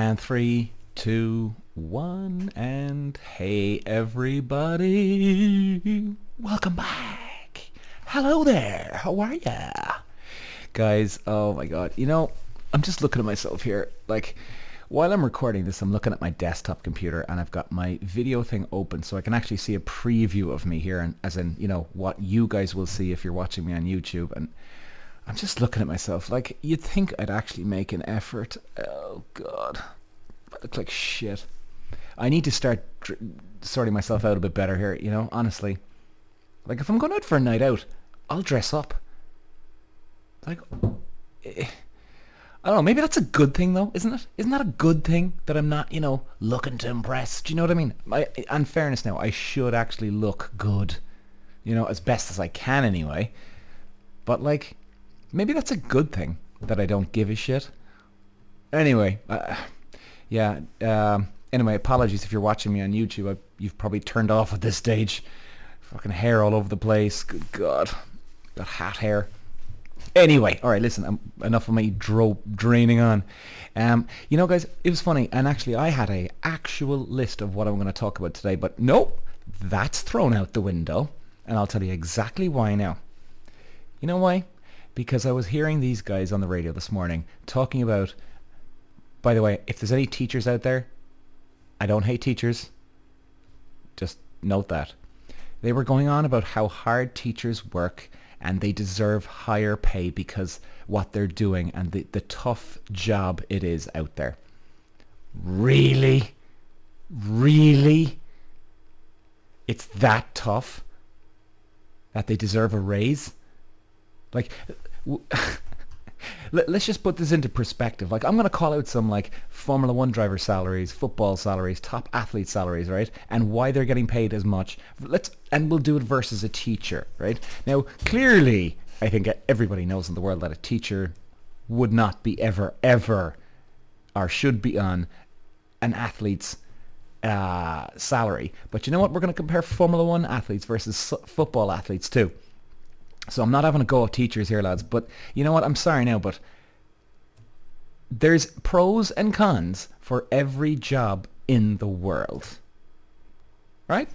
And 3, 2, 1, and hey everybody, welcome back. Hello there, how are ya? Guys, oh my god, I'm just looking at myself here, like, while I'm recording this, I'm looking at my desktop computer and I've got my video thing open so I can actually see a preview of me here, and as in, what you guys will see if you're watching me on YouTube, and I'm just looking at myself like, you'd think I'd actually make an effort. Oh god, I look like shit. I need to start sorting myself out a bit better here, honestly. Like, if I'm going out for a night out, I'll dress up. Like, I don't know, maybe that's a good thing though, isn't it? Isn't that a good thing that I'm not, looking to impress? Do you know what I mean? In fairness now, I should actually look good, as best as I can anyway. But like, maybe that's a good thing that I don't give a shit. Anyway, anyway, apologies if you're watching me on YouTube. You've probably turned off at this stage. Fucking hair all over the place. Good God. Got hat hair. Anyway, alright, listen, enough of me draining on. Guys, it was funny, and actually I had a actual list of what I'm going to talk about today, but nope, that's thrown out the window, and I'll tell you exactly why now. You know why? Because I was hearing these guys on the radio this morning talking about, by the way, if there's any teachers out there, I don't hate teachers. Just note that. They were going on about how hard teachers work and they deserve higher pay because what they're doing and the tough job it is out there. Really? Really? It's that tough that they deserve a raise? Like, let's just put this into perspective. Like, I'm going to call out some, like, Formula 1 driver salaries, football salaries, top athlete salaries, right? And why they're getting paid as much. And we'll do it versus a teacher, right? Now, clearly, I think everybody knows in the world that a teacher would not be ever, or should be on an athlete's salary. But you know what? We're going to compare Formula 1 athletes versus football athletes too. So I'm not having a go at teachers here, lads, but you know what? I'm sorry now, but there's pros and cons for every job in the world. Right?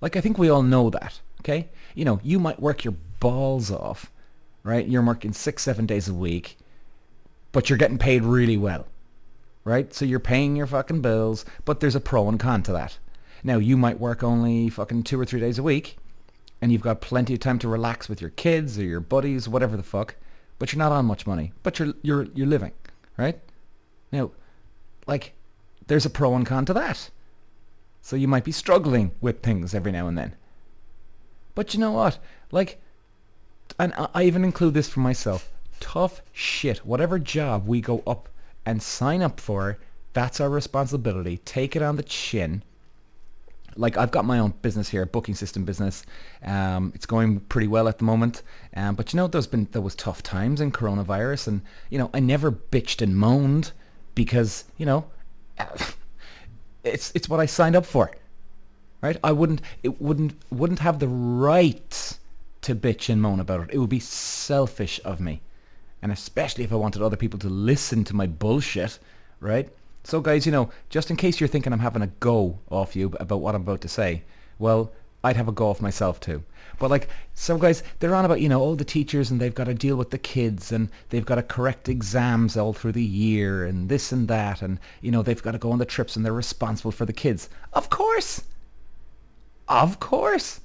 Like, I think we all know that, okay? You might work your balls off, right? You're working 6-7 days a week, but you're getting paid really well, right? So you're paying your fucking bills, but there's a pro and con to that. Now, you might work only fucking 2 or 3 days a week, and you've got plenty of time to relax with your kids or your buddies, whatever the fuck, but you're not on much money, but you're living, right? Now, like, there's a pro and con to that. So you might be struggling with things every now and then. But you know what? Like, and I even include this for myself. Tough shit. Whatever job we go up and sign up for, that's our responsibility. Take it on the chin. Like, I've got my own business here, booking system business. It's going pretty well at the moment. But there was tough times in coronavirus, and I never bitched and moaned because it's what I signed up for, right? I wouldn't have the right to bitch and moan about it. It would be selfish of me, and especially if I wanted other people to listen to my bullshit, right? So guys, just in case you're thinking I'm having a go off you about what I'm about to say, well, I'd have a go off myself too. But like, some guys, they're on about, the teachers, and they've got to deal with the kids, and they've got to correct exams all through the year, and this and that, and, they've got to go on the trips, and they're responsible for the kids. Of course! Of course!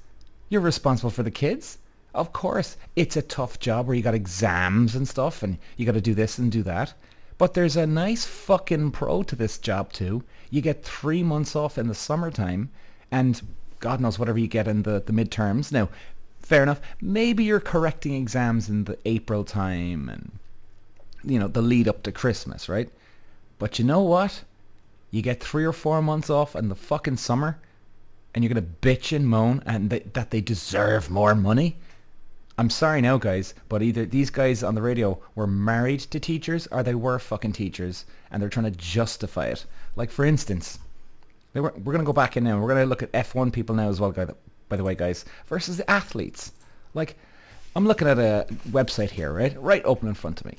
You're responsible for the kids. Of course. It's a tough job where you got exams and stuff, and you got to do this and do that. But there's a nice fucking pro to this job too. You get 3 months off in the summertime, and God knows whatever you get in the midterms. Now, fair enough. Maybe you're correcting exams in the April time and, the lead up to Christmas, right? But you know what? You get 3 or 4 months off in the fucking summer, and you're going to bitch and moan and that they deserve more money. I'm sorry now, guys, but either these guys on the radio were married to teachers or they were fucking teachers, and they're trying to justify it. Like, for instance, we're going to go back in now. We're going to look at F1 people now as well, by the way, guys, versus the athletes. Like, I'm looking at a website here, right open in front of me.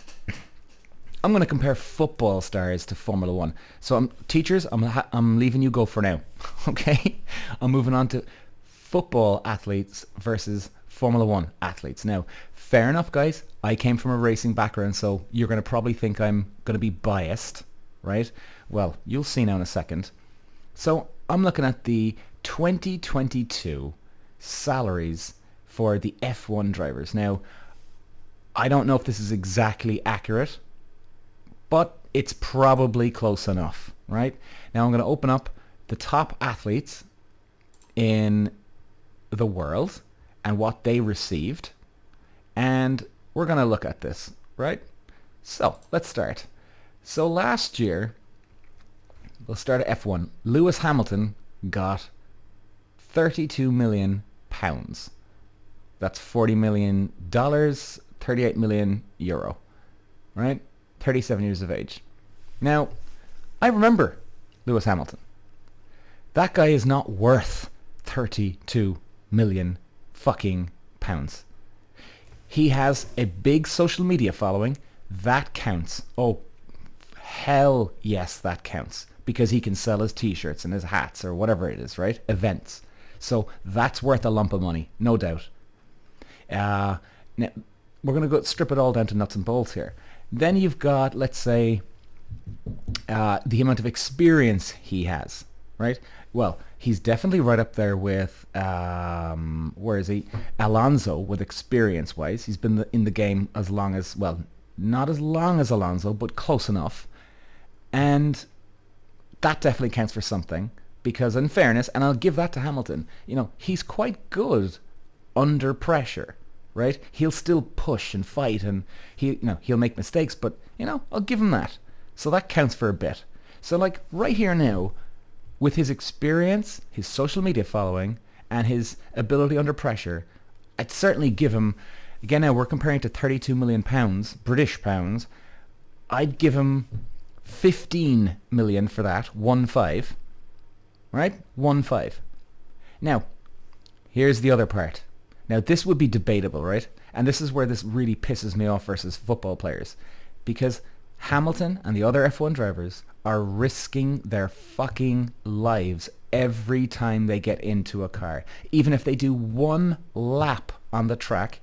I'm going to compare football stars to Formula One. So teachers, I'm leaving you go for now. Okay? I'm moving on to football athletes versus Formula One athletes. Now, fair enough, guys. I came from a racing background, so you're going to probably think I'm going to be biased, right? Well, you'll see now in a second. So I'm looking at the 2022 salaries for the F1 drivers. Now, I don't know if this is exactly accurate, but it's probably close enough, right? Now I'm going to open up the top athletes in the world and what they received, and we're going to look at this, right? So let's start. So last year, we'll start at F1. Lewis Hamilton got 32 million pounds. That's $40 million, 38 million euro, right? 37 years of age. Now, I remember Lewis Hamilton. That guy is not worth 32 million fucking pounds. He has a big social media following. That counts. Oh, hell yes, that counts. Because he can sell his t-shirts and his hats or whatever it is, right? Events. So that's worth a lump of money, no doubt. Now, we're going to go strip it all down to nuts and bolts here. Then you've got, let's say, the amount of experience he has, right? Well, he's definitely right up there with, where is he? Alonso with experience-wise. He's been in the game as long as, well, not as long as Alonso, but close enough. And that definitely counts for something because, in fairness, and I'll give that to Hamilton, he's quite good under pressure. Right? He'll still push and fight and he'll make mistakes, but I'll give him that. So that counts for a bit. So like right here now, with his experience, his social media following, and his ability under pressure, I'd certainly give him, again now we're comparing to 32 million pounds, British pounds, I'd give him 15 million for that, 1-5. Right? 1-5. Now, here's the other part. Now, this would be debatable, right? And this is where this really pisses me off versus football players. Because Hamilton and the other F1 drivers are risking their fucking lives every time they get into a car. Even if they do one lap on the track,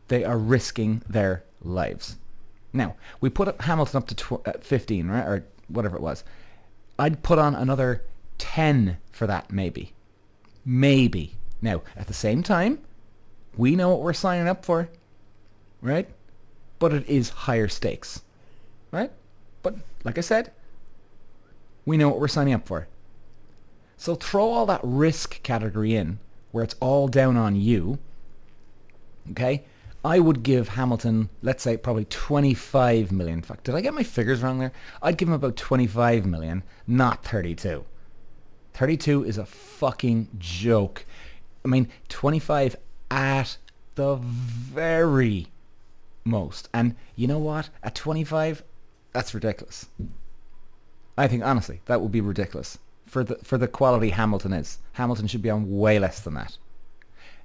they are risking their lives. Now, we put Hamilton up to 15, right? Or whatever it was. I'd put on another 10 for that, maybe. Maybe. Now, at the same time, we know what we're signing up for, right? But it is higher stakes, right? But like I said, we know what we're signing up for. So throw all that risk category in, where it's all down on you, okay? I would give Hamilton, let's say, probably 25 million. In fact, did I get my figures wrong there? I'd give him about 25 million, not 32. 32 is a fucking joke. I mean, 25 at the very most. And you know what? At 25, that's ridiculous. I think, honestly, that would be ridiculous. For the quality Hamilton is. Hamilton should be on way less than that.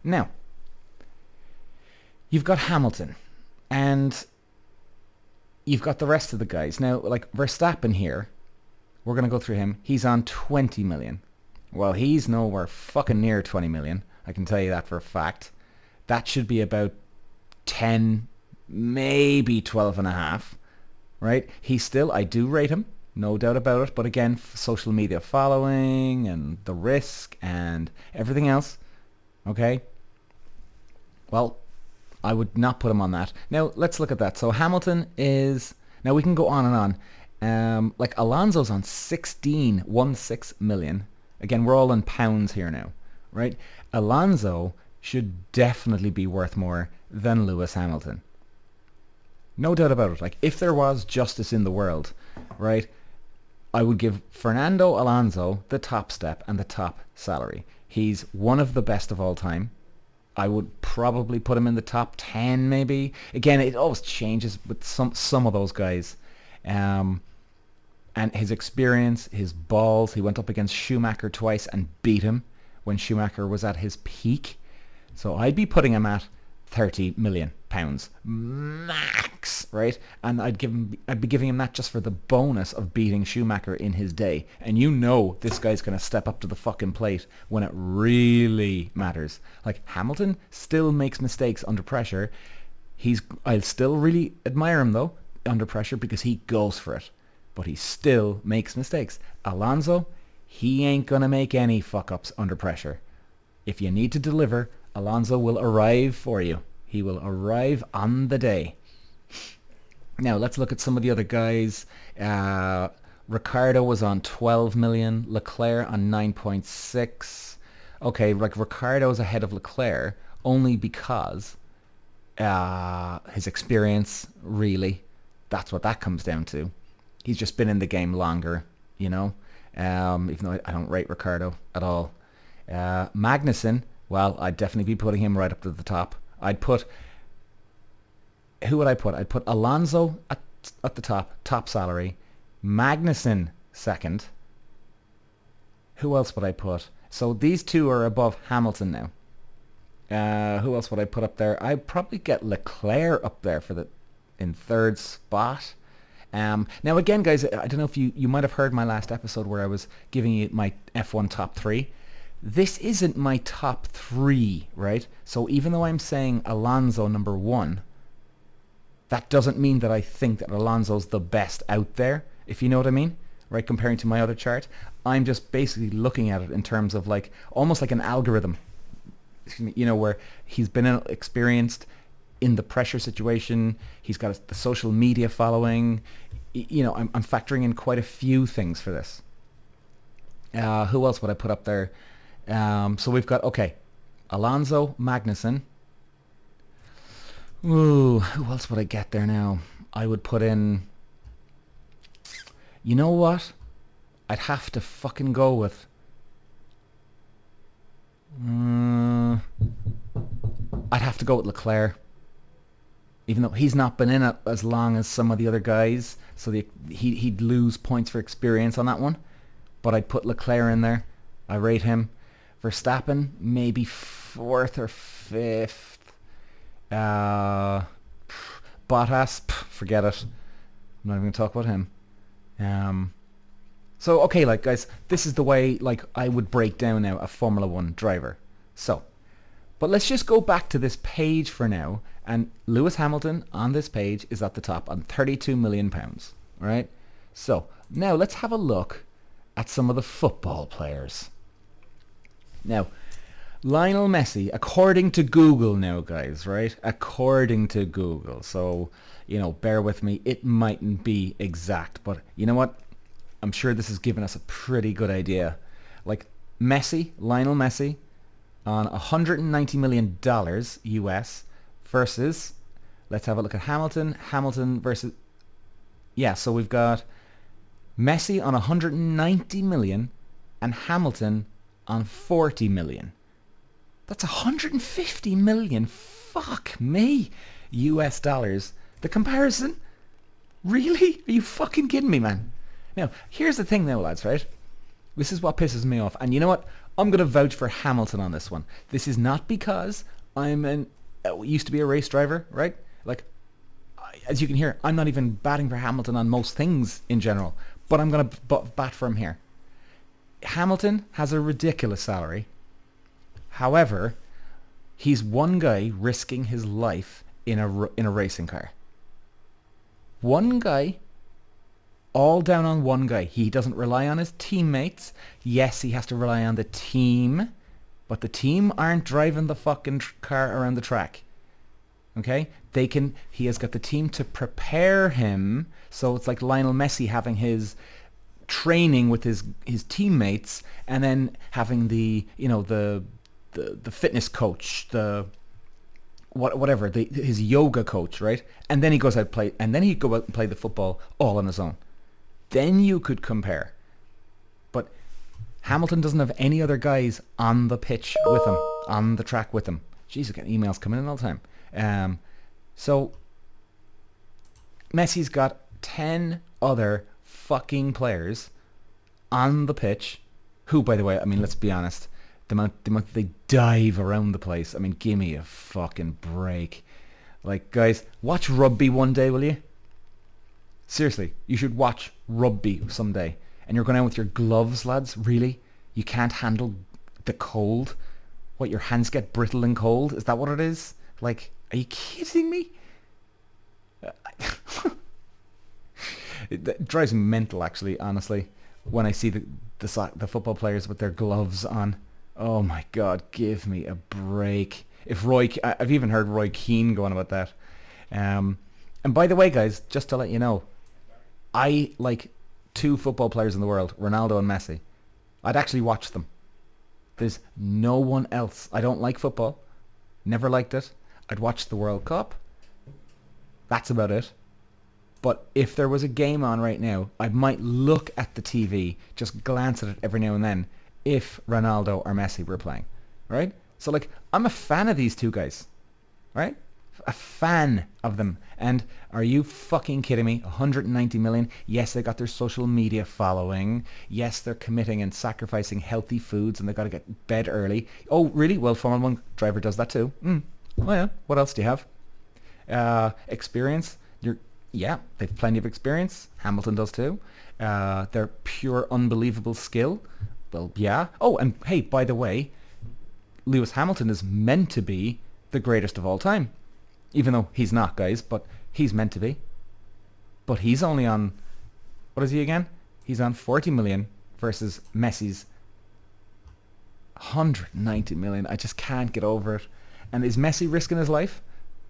Now, you've got Hamilton. And you've got the rest of the guys. Now, like Verstappen here, we're going to go through him. He's on 20 million. Well, he's nowhere fucking near 20 million. I can tell you that for a fact. That should be about 10, maybe 12 and a half, right? He's still, I do rate him, no doubt about it. But again, social media following and the risk and everything else, okay? Well, I would not put him on that. Now, let's look at that. So Hamilton is, now we can go on and on. Like Alonso's on 16 million. Again, we're all in pounds here now, right? Alonso should definitely be worth more than Lewis Hamilton. No doubt about it. Like, if there was justice in the world, right, I would give Fernando Alonso the top step and the top salary. He's one of the best of all time. I would probably put him in the top 10 maybe. Again, it always changes with some of those guys. And his experience, his balls, he went up against Schumacher twice and beat him when Schumacher was at his peak. So I'd be putting him at 30 million pounds max, right? And I'd be giving him that just for the bonus of beating Schumacher in his day. And you know this guy's going to step up to the fucking plate when it really matters. Like, Hamilton still makes mistakes under pressure. I'll still really admire him though under pressure because he goes for it, but he still makes mistakes. Alonso, he ain't gonna make any fuck ups under pressure. If you need to deliver, Alonso will arrive for you. He will arrive on the day. Now let's look at some of the other guys. Ricciardo was on 12 million, Leclerc on 9.6. Okay, like Ricciardo's ahead of Leclerc only because his experience, really. That's what that comes down to. He's just been in the game longer, you know. Even though I don't rate Ricciardo at all. Magnussen, well, I'd definitely be putting him right up to the top. Who would I put? I'd put Alonso at the top salary. Magnussen second. Who else would I put? So these two are above Hamilton now. Who else would I put up there? I'd probably get Leclerc up there in third spot. Now again, guys, I don't know if you might have heard my last episode where I was giving you my F1 top 3. This isn't my top 3, right? So even though I'm saying Alonso number 1, that doesn't mean that I think that Alonso's the best out there, if you know what I mean, right? Comparing to my other chart, I'm just basically looking at it in terms of like almost like an algorithm, you know, where he's been experienced in the pressure situation. He's got the social media following. You know, I'm factoring in quite a few things for this. Who else would I put up there? So we've got, okay, Alonso, Magnussen. Ooh, who else would I get there now? I would put in, you know what? I'd have to fucking go with, I'd have to go with Leclerc. Even though he's not been in it as long as some of the other guys, so he'd lose points for experience on that one. But I'd put Leclerc in there. I rate him. Verstappen, maybe 4th or 5th. Bottas, forget it. I'm not even going to talk about him. So, okay, like, guys, this is the way, like, I would break down now a Formula 1 driver. So, but let's just go back to this page for now. And Lewis Hamilton on this page is at the top on £32 million. All right? So, now let's have a look at some of the football players. Now, Lionel Messi, according to Google now, guys, right? According to Google. So, you know, bear with me. It mightn't be exact, but you know what? I'm sure this has given us a pretty good idea. Like, Lionel Messi, on $190 million US versus, let's have a look at Hamilton versus, yeah, so we've got Messi on 190 million and Hamilton on 40 million. That's 150 million, fuck me, US dollars. The comparison? Really? Are you fucking kidding me, man? Now, here's the thing now, lads, right? This is what pisses me off. And you know what? I'm going to vouch for Hamilton on this one. This is not because I'm used to be a race driver, right? Like, as you can hear, I'm not even batting for Hamilton on most things in general. But I'm going to bat for him here. Hamilton has a ridiculous salary. However, he's one guy risking his life in a racing car. One guy, all down on one guy. He doesn't rely on his teammates. Yes, he has to rely on the team, but the team aren't driving the fucking car around the track. Okay? He has got the team to prepare him, so it's like Lionel Messi having his training with his teammates and then having the fitness coach, his yoga coach, right? And then he goes out and play the football all on his own. Then you could compare. But Hamilton doesn't have any other guys on the pitch with him, on the track with him. Jeez, I get emails coming in all the time. So Messi's got 10 other fucking players on the pitch who, by the way, I mean, let's be honest, the amount they dive around the place, I mean, give me a fucking break. Like, guys, watch rugby one day, will you? Seriously, you should watch rugby someday. And you're going out with your gloves, lads? Really? You can't handle the cold? What, your hands get brittle and cold? Is that what it is? Like, are you kidding me? It drives me mental, actually, honestly, when I see the football players with their gloves on. Oh my God, give me a break. I've even heard Roy Keane going about that. And by the way, guys, just to let you know, I like two football players in the world, Ronaldo and Messi. I'd actually watch them. There's no one else. I don't like football. Never liked it. I'd watch the World Cup. That's about it. But if there was a game on right now, I might look at the TV, just glance at it every now and then, if Ronaldo or Messi were playing. Right? So, like, I'm a fan of these two guys. Right? A fan of them. And are you fucking kidding me? 190 million. Yes, they got their social media following. Yes, they're committing and sacrificing healthy foods and they got to get bed early. Oh, really? Well, Formula 1 driver does that too. Oh yeah. What else do you have? Experience. Yeah, they've plenty of experience. Hamilton does too. They're pure unbelievable skill. Well, yeah. Oh, and hey, by the way, Lewis Hamilton is meant to be the greatest of all time. Even though he's not, guys, but he's meant to be. But he's only on, what is he again? He's on 40 million versus Messi's 190 million. I just can't get over it. And is Messi risking his life?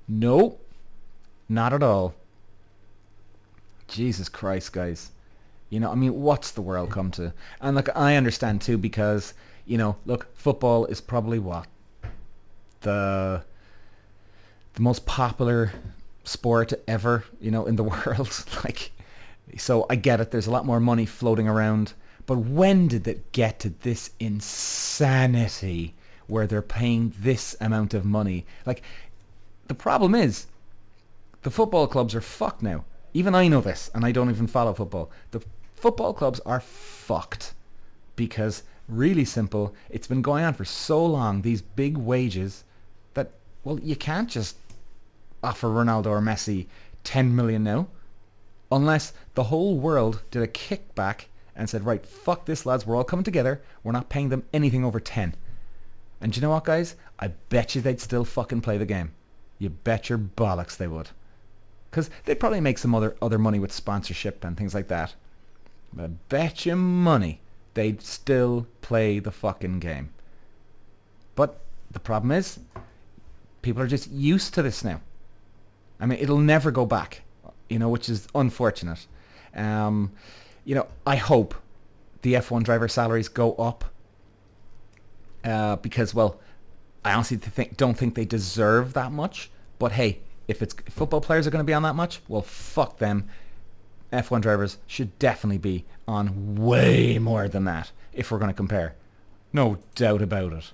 No, not at all. Jesus Christ, guys. You know, I mean, what's the world come to? And look, I understand too because, you know, look, football is probably what? The most popular sport ever, you know, in the world. Like, so I get it. There's a lot more money floating around. But when did it get to this insanity where they're paying this amount of money? Like, the problem is the football clubs are fucked now. Even I know this, and I don't even follow football. The football clubs are fucked because, really simple, it's been going on for so long, these big wages, that, well, you can't just offer Ronaldo or Messi 10 million now, unless the whole world did a kickback and said, right, fuck this, lads, we're all coming together, we're not paying them anything over 10. And do you know what, guys? I bet you they'd still fucking play the game. You bet your bollocks they would. Because they'd probably make some other money with sponsorship and things like that. But I bet you money they'd still play the fucking game. But the problem is, people are just used to this now. I mean, it'll never go back, you know, which is unfortunate. You know, I hope the F1 driver salaries go up because, well, I honestly don't think they deserve that much. But hey, if football players are going to be on that much, well, fuck them. F1 drivers should definitely be on way more than that if we're going to compare. No doubt about it.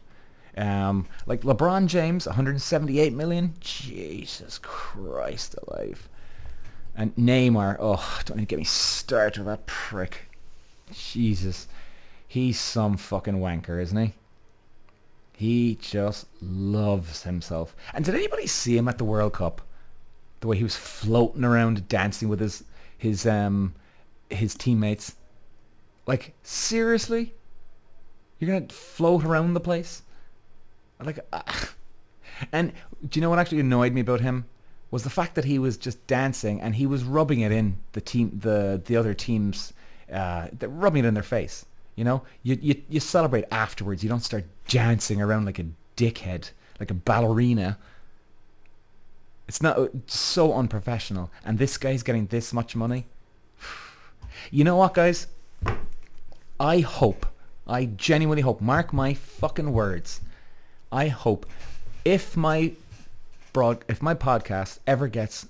Like LeBron James, 178 million. Jesus Christ alive. And Neymar, oh, don't even get me started with that prick. Jesus. He's some fucking wanker, isn't he? He just loves himself. And did anybody see him at the World Cup? The way he was floating around dancing with his teammates. Like, seriously? You're going to float around the place? Like, and do you know what actually annoyed me about him? Was the fact that he was just dancing and he was rubbing it in the other teams, rubbing it in their face. You know, you celebrate afterwards. You don't start dancing around like a dickhead, like a ballerina. It's so unprofessional. And this guy's getting this much money. You know what, guys? I genuinely hope, mark my fucking words, I hope if my podcast ever gets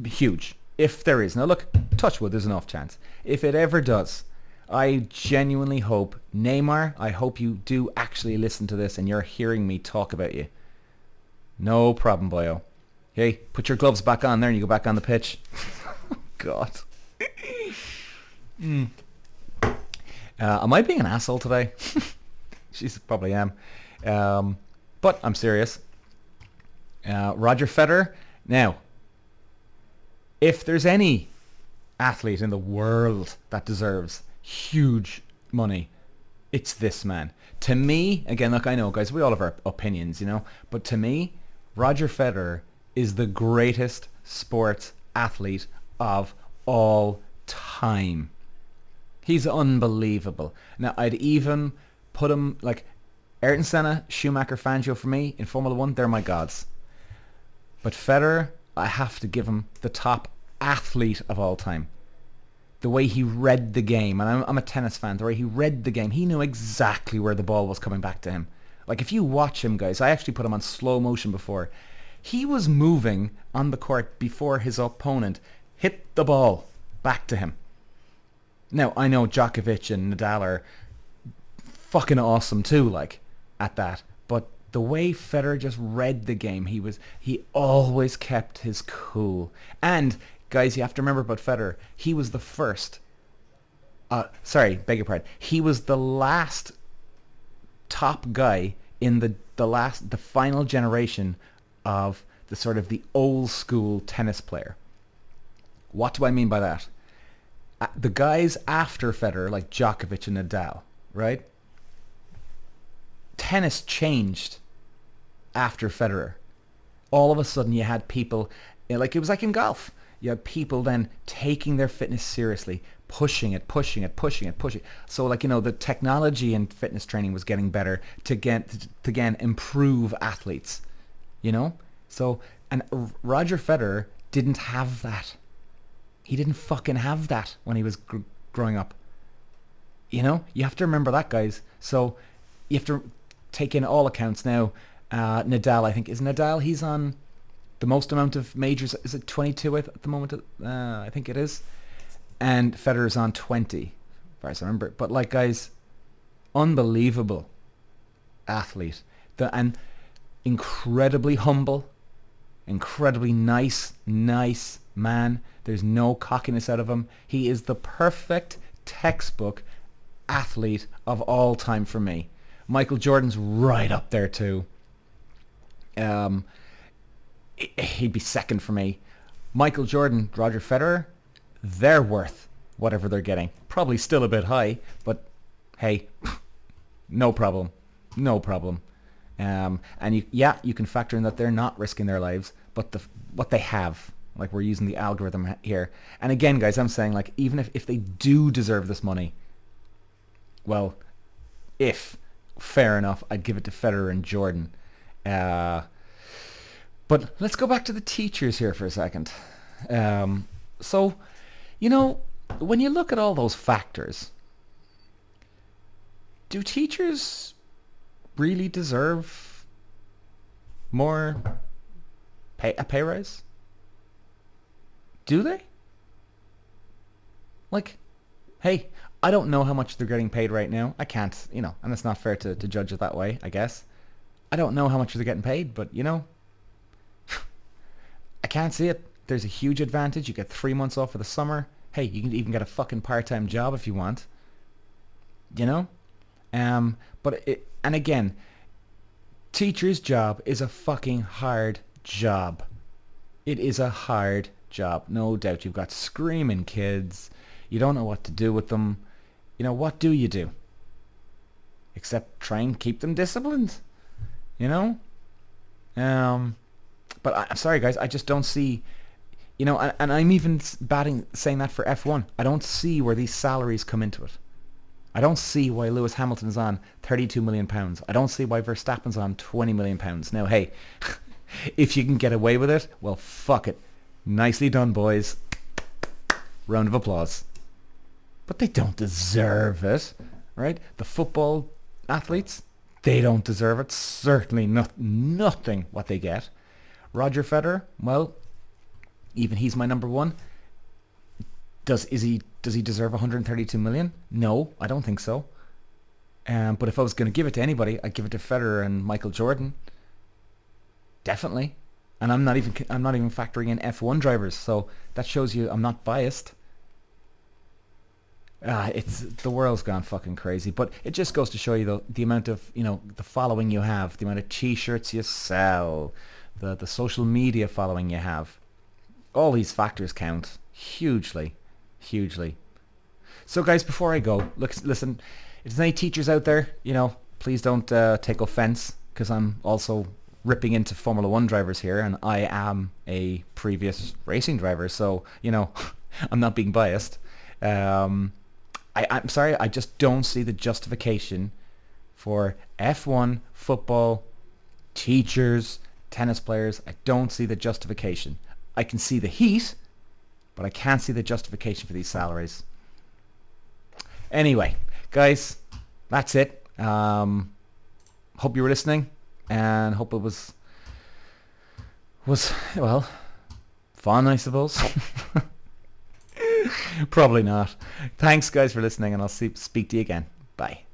huge, if there is, now look, touch wood, there's an off chance. If it ever does, I genuinely hope, Neymar, I hope you do actually listen to this and you're hearing me talk about you. No problem, boyo. Hey, put your gloves back on there and you go back on the pitch. God. Am I being an asshole today? Jeez, probably am. But I'm serious. Roger Federer. Now, if there's any athlete in the world that deserves huge money, it's this man. To me, again, look, I know, guys, we all have our opinions, but to me, Roger Federer is the greatest sports athlete of all time. He's unbelievable. Now, I'd even put him, like, Ayrton Senna, Schumacher, Fangio, for me, in Formula 1, they're my gods. But Federer, I have to give him the top athlete of all time. The way he read the game, and I'm a tennis fan, the way he read the game, he knew exactly where the ball was coming back to him. Like, if you watch him, guys, I actually put him on slow motion before. He was moving on the court before his opponent hit the ball back to him. Now, I know Djokovic and Nadal are fucking awesome too, like, at that. But the way Federer just read the game, he always kept his cool. And, guys, you have to remember about Federer, he was the first, beg your pardon, he was the last top guy in the final generation of the sort of the old school tennis player. What do I mean by that? The guys after Federer, like Djokovic and Nadal, right? Tennis changed after Federer. All of a sudden you had people, like it was like in golf, you had people then taking their fitness seriously, pushing it. So like, the technology in fitness training was getting better to again improve athletes, So, and Roger Federer didn't have that. He didn't fucking have that when he was growing up. You have to remember that, guys. So you have to take in all accounts now. Nadal, I think, he's on the most amount of majors. Is it 22 at the moment? I think it is. And Federer's on 20, as far as I remember. But like, guys, unbelievable athlete. And incredibly humble, incredibly nice man. There's no cockiness out of him. He is the perfect textbook athlete of all time for me. Michael Jordan's right up there too. He'd be second for me. Michael Jordan, Roger Federer, they're worth whatever they're getting. Probably still a bit high, but hey, no problem. And you can factor in that they're not risking their lives, but what they have, like we're using the algorithm here. And again, guys, I'm saying, like, even if they do deserve this money, well, fair enough, I'd give it to Federer and Jordan. But let's go back to the teachers here for a second. So, when you look at all those factors, do teachers really deserve a pay rise? Do they? Like, hey, I don't know how much they're getting paid right now. I can't, and it's not fair to judge it that way, I guess. I don't know how much they're getting paid, but, I can't see it. There's a huge advantage. You get 3 months off for the summer. Hey, you can even get a fucking part-time job if you want. And again, teacher's job is a fucking hard job. It is a hard job, no doubt. You've got screaming kids. You don't know what to do with them. What do you do? Except try and keep them disciplined. But I'm sorry, guys, I just don't see, and I'm even saying that for F1. I don't see where these salaries come into it. I don't see why Lewis Hamilton's on £32 million. I don't see why Verstappen's on £20 million. Now, hey, if you can get away with it, well, fuck it. Nicely done, boys. Round of applause. But they don't deserve it, right? The football athletes, they don't deserve it. Certainly nothing what they get. Roger Federer, well, even he's my number one. Does he deserve 132 million? No, I don't think so. But if I was going to give it to anybody, I'd give it to Federer and Michael Jordan. Definitely. And I'm not even factoring in F1 drivers, so that shows you I'm not biased. The world's gone fucking crazy, but it just goes to show you the amount of, the following you have, the amount of t-shirts you sell, the social media following you have. All these factors count hugely, hugely. So guys, before I go, listen, if there's any teachers out there, please don't take offense, because I'm also ripping into Formula One drivers here, and I am a previous racing driver, so, I'm not being biased. I'm sorry, I just don't see the justification for F1, football, teachers, tennis players. I don't see the justification. I can see the heat, but I can't see the justification for these salaries. Anyway, guys, that's it. Hope you were listening, and hope it was well, fun, I suppose. Probably not. Thanks, guys, for listening, and I'll speak to you again. Bye.